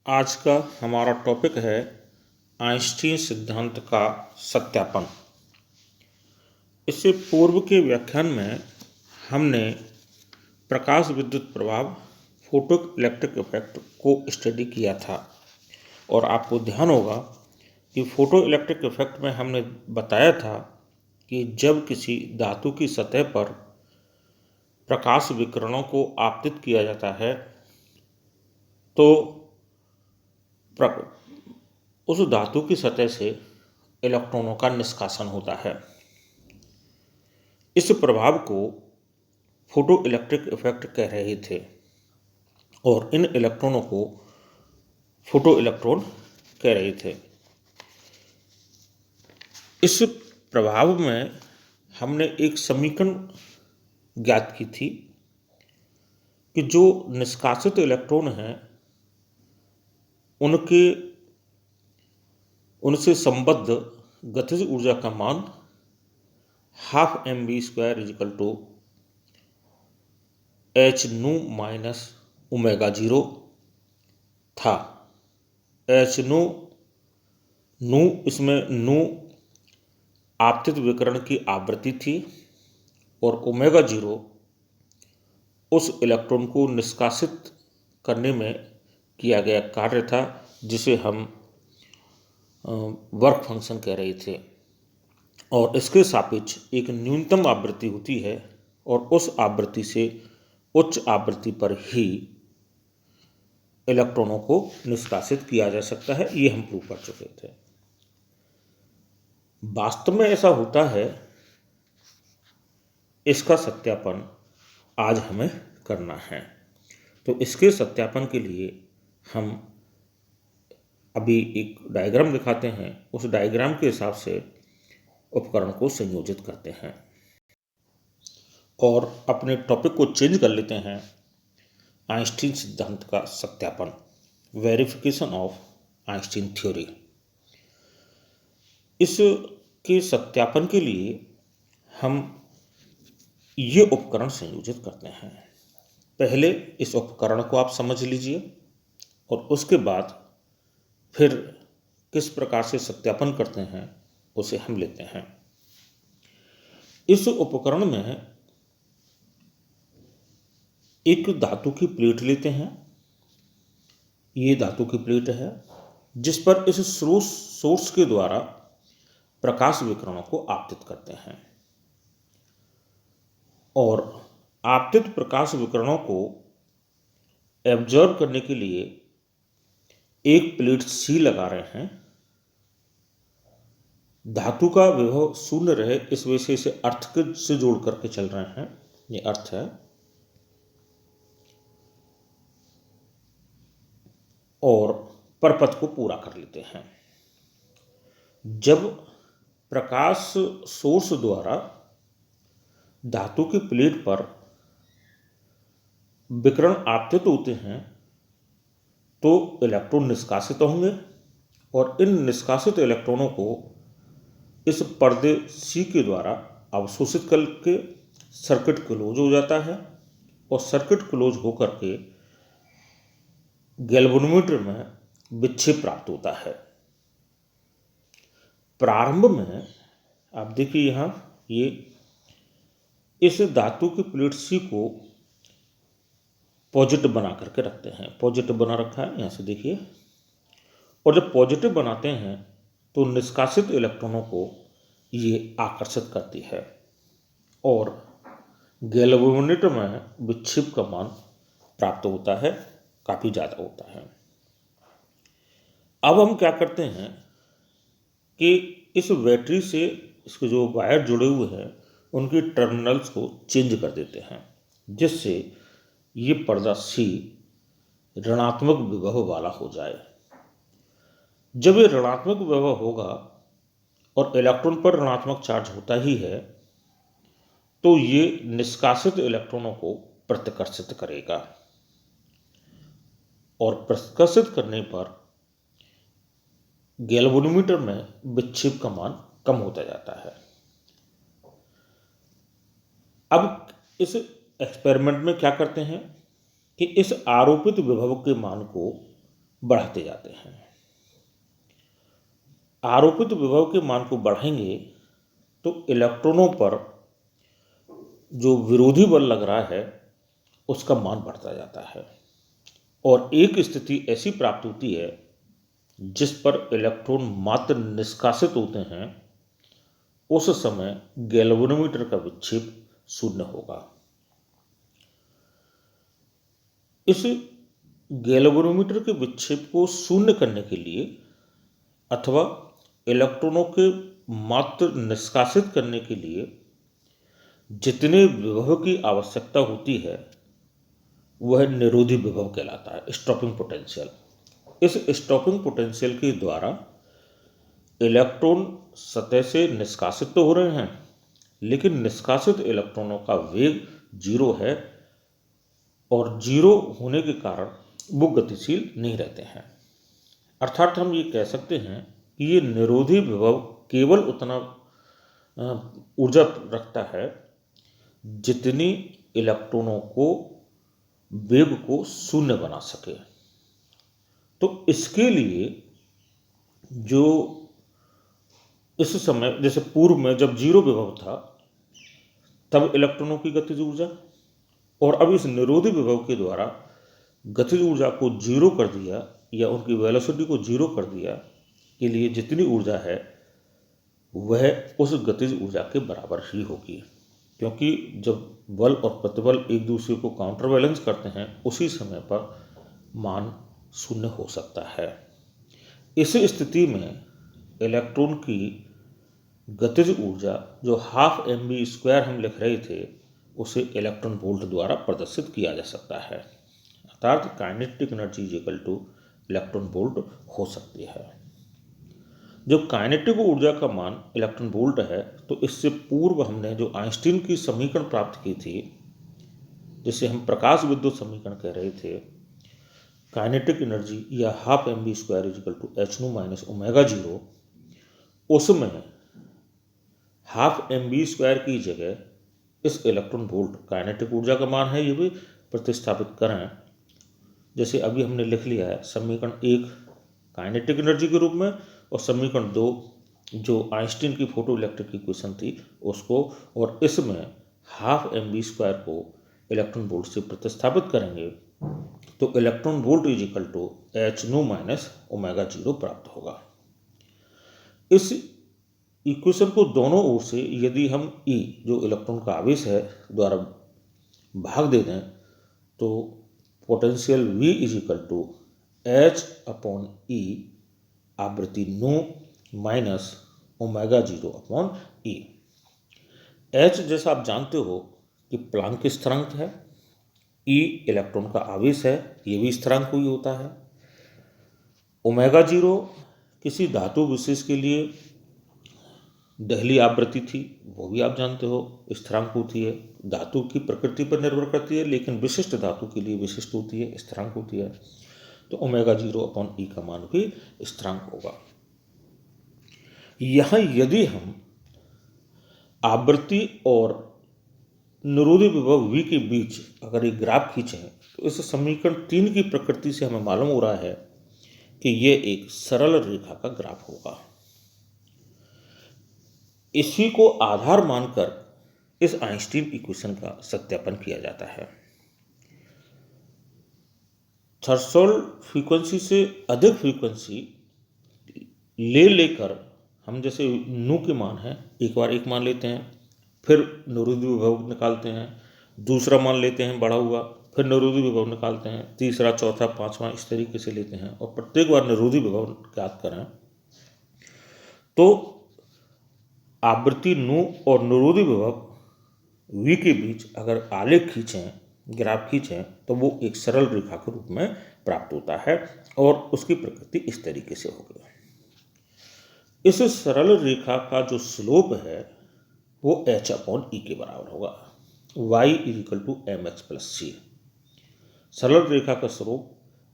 आज का हमारा टॉपिक है आइंस्टीन सिद्धांत का सत्यापन। इससे पूर्व के व्याख्यान में हमने प्रकाश विद्युत प्रभाव फोटो इलेक्ट्रिक इफेक्ट को स्टडी किया था और आपको ध्यान होगा कि फोटो इलेक्ट्रिक इफेक्ट में हमने बताया था कि जब किसी धातु की सतह पर प्रकाश विकिरणों को आपतित किया जाता है तो उस धातु की सतह से इलेक्ट्रॉनों का निष्कासन होता है। इस प्रभाव को फोटो इलेक्ट्रिक इफेक्ट कह रहे थे और इन इलेक्ट्रॉनों को फोटो इलेक्ट्रॉन कह रहे थे। इस प्रभाव में हमने एक समीकरण ज्ञात की थी कि जो निष्कासित इलेक्ट्रॉन हैं उनसे संबद्ध गतिज ऊर्जा का मान ½mv² h nu minus omega 0 था। h nu इसमें nu आपतित विकिरण की आवृत्ति थी और ओमेगा 0 उस इलेक्ट्रॉन को निष्कासित करने में किया गया कार्य था जिसे हम वर्क फंक्शन कह रहे थे। और इसके सापेक्ष एक न्यूनतम आवृत्ति होती है और उस आवृत्ति से उच्च आवृत्ति पर ही इलेक्ट्रॉनों को निष्कासित किया जा सकता है। ये हम प्रूव कर चुके थे। वास्तव में ऐसा होता है, इसका सत्यापन आज हमें करना है। तो इसके सत्यापन के लिए हम अभी एक डायग्राम दिखाते हैं, उस डायग्राम के हिसाब से उपकरण को संयोजित करते हैं और अपने टॉपिक को चेंज कर लेते हैं। आइंस्टीन सिद्धांत का सत्यापन, वेरिफिकेशन ऑफ आइंस्टीन थ्योरी। इसके सत्यापन के लिए हम ये उपकरण संयोजित करते हैं। पहले इस उपकरण को आप समझ लीजिए और उसके बाद फिर किस प्रकार से सत्यापन करते हैं उसे हम लेते हैं। इस उपकरण में एक धातु की प्लेट लेते हैं। ये धातु की प्लेट है जिस पर इस सोर्स के द्वारा प्रकाश विकिरणों को आपतित करते हैं और आपतित प्रकाश विकिरणों को एब्जॉर्ब करने के लिए एक प्लेट सी लगा रहे हैं। धातु का विभव शून्य रहे इस वजह से इसे अर्थ से जोड़ करके चल रहे हैं। ये अर्थ है और परपथ को पूरा कर लेते हैं। जब प्रकाश सोर्स द्वारा धातु की प्लेट पर विकिरण आपतित होते हैं तो इलेक्ट्रॉन निष्कासित होंगे और इन निष्कासित इलेक्ट्रॉनों को इस पर्दे सी के द्वारा अवशोषित करके सर्किट क्लोज हो जाता है और सर्किट क्लोज होकर के गैल्वेनोमीटर में विक्षेप प्राप्त होता है। प्रारंभ में आप देखिए यहाँ ये इस धातु की प्लेट सी को पॉजिटिव बना करके रखते हैं। पॉजिटिव बना रखा है, यहाँ से देखिए। और जब पॉजिटिव बनाते हैं तो निष्कासित इलेक्ट्रॉनों को ये आकर्षित करती है और गैल्वेनोमीटर में विक्षेप का मान प्राप्त होता है, काफ़ी ज़्यादा होता है। अब हम क्या करते हैं कि इस बैटरी से इसके जो वायर जुड़े हुए हैं उनके टर्मिनल्स को चेंज कर देते हैं जिससे ये पर्दा सी ऋणात्मक विभव वाला हो जाए। जब ये ऋणात्मक विभव होगा और इलेक्ट्रॉन पर ऋणात्मक चार्ज होता ही है तो ये निष्कासित इलेक्ट्रॉनों को प्रतिकर्षित करेगा और प्रतिकर्षित करने पर गैल्वेनोमीटर में विक्षेप का मान कम होता जाता है। अब इस एक्सपेरिमेंट में क्या करते हैं कि इस आरोपित विभव के मान को बढ़ाते जाते हैं। आरोपित विभव के मान को बढ़ाएंगे तो इलेक्ट्रॉनों पर जो विरोधी बल लग रहा है उसका मान बढ़ता जाता है और एक स्थिति ऐसी प्राप्त होती है जिस पर इलेक्ट्रॉन मात्र निष्कासित होते हैं। उस समय गैल्वेनोमीटर का विक्षेप शून्य होगा। इस गैल्वेनोमीटर के विक्षेप को शून्य करने के लिए अथवा इलेक्ट्रॉनों के मात्र निष्कासित करने के लिए जितने विभव की आवश्यकता होती है वह निरोधी विभव कहलाता है, स्टॉपिंग पोटेंशियल। इस स्टॉपिंग पोटेंशियल के द्वारा इलेक्ट्रॉन सतह से निष्कासित तो हो रहे हैं, लेकिन निष्कासित इलेक्ट्रॉनों का वेग 0 है और 0 होने के कारण वो गतिशील नहीं रहते हैं। अर्थात हम ये कह सकते हैं कि ये निरोधी विभव केवल उतना ऊर्जा रखता है जितनी इलेक्ट्रॉनों को वेग को शून्य बना सके। तो इसके लिए जो इस समय जैसे पूर्व में जब 0 विभव था तब इलेक्ट्रॉनों की गतिज ऊर्जा, और अब इस निरोधी विभव के द्वारा गतिज ऊर्जा को 0 कर दिया या उनकी वेलोसिटी को 0 कर दिया के लिए जितनी ऊर्जा है वह उस गतिज ऊर्जा के बराबर ही होगी, क्योंकि जब बल और प्रतिबल एक दूसरे को काउंटर बैलेंस करते हैं उसी समय पर मान शून्य हो सकता है। इस स्थिति में इलेक्ट्रॉन की गतिज ऊर्जा जो 12 mv² हम लिख रहे थे उसे इलेक्ट्रॉन वोल्ट द्वारा प्रदर्शित किया जा सकता है, अर्थात kinetic energy is equal two electron volt हो सकती है। जब काइनेटिक ऊर्जा का मान इलेक्ट्रॉन वोल्ट है तो इससे पूर्व हमने जो आइंस्टीन की समीकरण प्राप्त की थी जिसे हम प्रकाश विद्युत समीकरण कह रहे थे, काइनेटिक एनर्जी या 12 mv² is equal to h nu minus ω0, उसमें 12 mv² की जगह इस इलेक्ट्रॉन वोल्ट काइनेटिक ऊर्जा का मान है ये भी प्रतिस्थापित करें। जैसे अभी हमने लिख लिया है समीकरण 1 काइनेटिक एनर्जी के रूप में और समीकरण 2 जो आइंस्टीन की फोटो इलेक्ट्रिक इक्वेशन थी उसको, और इसमें 12 mv² को इलेक्ट्रॉन वोल्ट से प्रतिस्थापित करेंगे तो electron volt is equal to h nu minus ω0 प्राप्त होगा। इस इक्वेशन को दोनों ओर से यदि हम E जो इलेक्ट्रॉन का आवेश है द्वारा भाग दे दें तो potential V is equal to h/E आवृत्ति nu माइनस ω0/E। h जैसा आप जानते हो कि प्लांक स्थिरांक है, E इलेक्ट्रॉन का आवेश है ये भी स्थिरांक ही होता है, ω0 किसी धातु विशेष के लिए दहली आवृत्ति थी वो भी आप जानते हो स्थिरांक होती है, धातु की प्रकृति पर निर्भर करती है लेकिन विशिष्ट धातु के लिए विशिष्ट होती है, स्थिरांक होती है। तो ω0/E का मान भी स्थिरांक होगा। यहाँ यदि हम आवृत्ति और निरोधी विभव V के बीच अगर एक ग्राफ खींचें तो इस समीकरण 3 की प्रकृति से हमें मालूम हो रहा है कि ये एक सरल रेखा का ग्राफ होगा। इसी को आधार मानकर इस आइंस्टीन इक्वेशन का सत्यापन किया जाता है। थ्रेशोल्ड फ्रीक्वेंसी से अधिक फ्रीक्वेंसी लेकर हम जैसे नू के मान है एक बार एक मान लेते हैं, फिर निरोधी विभव निकालते हैं, दूसरा मान लेते हैं बढ़ा हुआ, फिर निरोधी विभव निकालते हैं, तीसरा चौथा पांचवा इस तरीके से लेते हैं और प्रत्येक बार निरोधी विभव ज्ञात करें तो आवृत्ति नू और निरोधी विभव V के बीच अगर आलेख खींचें, ग्राफ खींचें तो वो एक सरल रेखा के रूप में प्राप्त होता है और उसकी प्रकृति इस तरीके से होगी। इस सरल रेखा का जो स्लोप है वो h/E के बराबर होगा, y is equal to mx plus c। सरल रेखा का स्लोप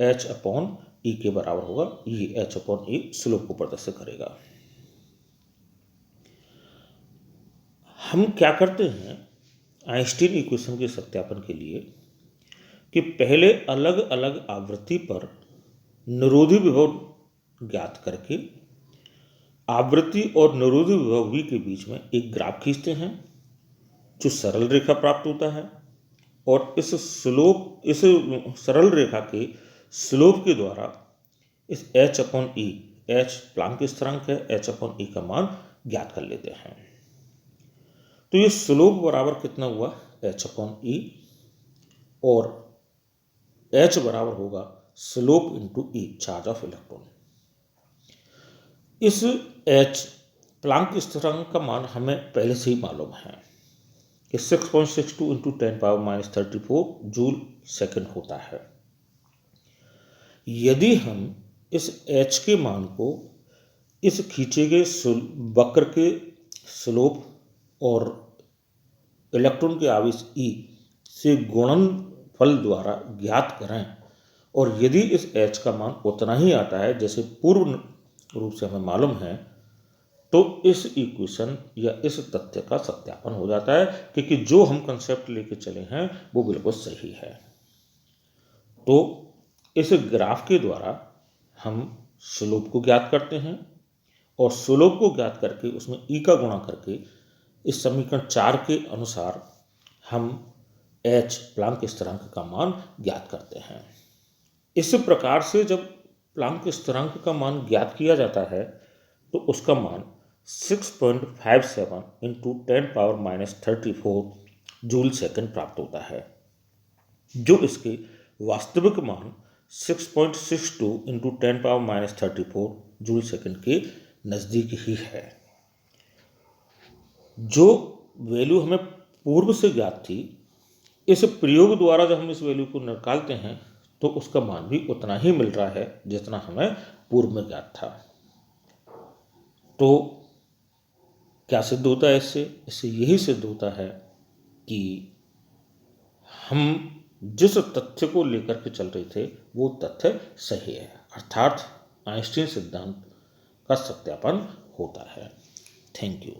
h/E के बराबर होगा, ये h/E स्लोप को प्रदर्शित करेगा। हम क्या करते हैं आइंस्टीन इक्वेशन के सत्यापन के लिए कि पहले अलग अलग आवृत्ति पर निरोधी विभव ज्ञात करके आवृत्ति और निरोधी विभव v के बीच में एक ग्राफ खींचते हैं जो सरल रेखा प्राप्त होता है, और इस सरल रेखा के स्लोप के द्वारा इस h/e, h प्लांक स्थिरांक है, h/e का मान ज्ञात कर लेते हैं। तो ये स्लोप बराबर कितना हुआ, h/e, और h बराबर होगा slope into e, charge of electron. इस h प्लांक स्थिरांक का मान हमें पहले से ही मालूम है कि 6.62 इंटू 10⁻34 जूल सेकंड होता है। यदि हम इस h के मान को इस खींचे गए वक्र के स्लोप और इलेक्ट्रॉन के आवेश e से गुणनफल द्वारा ज्ञात करें, और यदि इस h का मान उतना ही आता है जैसे पूर्व रूप से हमें मालूम है, तो इस इक्वेशन या इस तथ्य का सत्यापन हो जाता है, क्योंकि जो हम कंसेप्ट लेके चले हैं वो बिल्कुल सही है। तो इस ग्राफ के द्वारा हम स्लोप को ज्ञात करते हैं, और स्लोप को ज्ञात करके उसमें e का गुणा करके इस समीकरण 4 के अनुसार हम h प्लांक स्थिरांक का मान ज्ञात करते हैं। इस प्रकार से जब प्लांक स्थिरांक का मान ज्ञात किया जाता है तो उसका मान 6.57 इंटू 10⁻34 जूल सेकंड प्राप्त होता है, जो इसके वास्तविक मान 6.62 इंटू 10⁻34 जूल सेकंड के नज़दीक ही है। जो वैल्यू हमें पूर्व से ज्ञात थी, इस प्रयोग द्वारा जब हम इस वैल्यू को निकालते हैं तो उसका मान भी उतना ही मिल रहा है जितना हमें पूर्व में ज्ञात था। तो क्या सिद्ध होता है इससे यही सिद्ध होता है कि हम जिस तथ्य को लेकर के चल रहे थे वो तथ्य सही है, अर्थात आइंस्टीन सिद्धांत का सत्यापन होता है। Thank you.